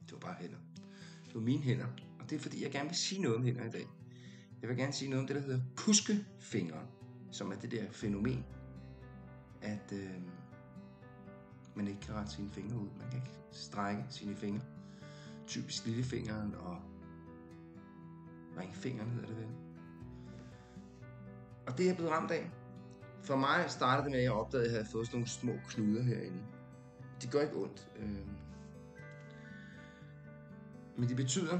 Det var bare hænder. Det var mine hænder. Og det er fordi, jeg gerne vil sige noget om hænder i dag. Jeg vil gerne sige noget om det, der hedder puskefingre, som er det der fænomen, at man ikke kan rette sine fingre ud. Man kan ikke strække sine fingre. Typisk lillefingeren og ringfingeren hedder det vel. Og det er jeg blevet ramt af. For mig startede det med, at jeg opdagede, at jeg havde fået sådan nogle små knuder herinde. De gør ikke ondt. Men det betyder,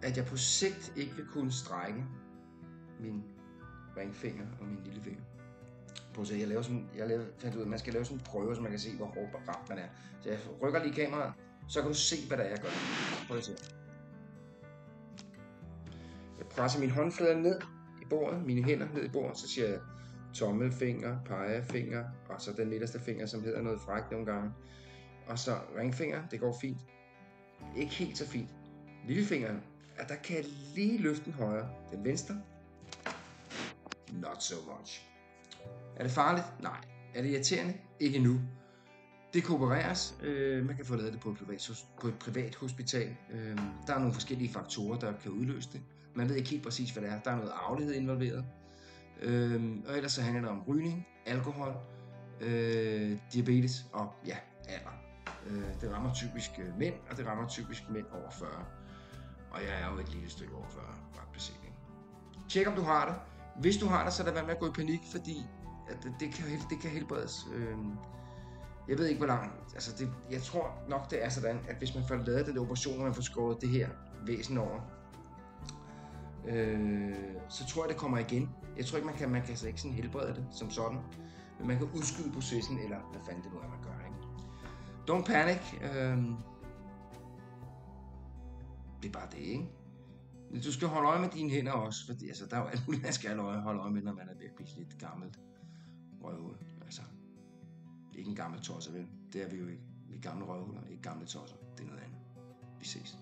at jeg på sigt ikke vil kunne strække min ringfinger og min lillefinger. Prøv at se, fandt ud af, at man skal lave sådan en prøve, så man kan se, hvor hårdt ramt man er. Så jeg rykker lige kameraet, så kan du se, hvad der er, jeg gør. Prøv at se. Jeg presser mine håndflader ned i bordet, mine hænder ned i bordet, så siger jeg tommelfinger, pegefinger, og så den midterste finger, som hedder noget frækt nogle gange. Og så ringfinger, det går fint. Ikke helt så fint. Lillefingeren, der kan jeg lige løfte den højre. Den venstre, not so much. Er det farligt? Nej. Er det irriterende? Ikke nu. Det kan opereres. Man kan få lavet det på et privat hospital. Der er nogle forskellige faktorer, der kan udløse det. Man ved ikke helt præcis, hvad det er. Der er noget arvelighed involveret. Og ellers så handler det om rygning, alkohol, diabetes og ja, alder. Det rammer typisk mænd, og det rammer typisk mænd over 40. Og jeg er jo et lille stykke over 40, ret beset. Tjek om du har det. Hvis du har det, så lad være med at gå i panik, fordi at det kan helbredes. Jeg ved ikke hvor langt. Altså jeg tror nok det er sådan, at hvis man får lavet den operation, og man får skåret det her væsen over, så tror jeg det kommer igen. Jeg tror ikke man kan altså ikke sådan helbrede det som sådan, men man kan udskyde processen, eller hvad fanden det nu er man gør, ikke? Don't panic. Det er bare det, ikke? Men du skal holde øje med dine hænder også, fordi altså, der er jo alt muligt, man skal holde øje med, når man er ved at blive lidt gammelt røvhul. Altså, ikke en gammel tosser, vel? Det er vi jo ikke. Vi er gamle røvhuller, ikke gamle tosser. Det er noget andet. Vi ses.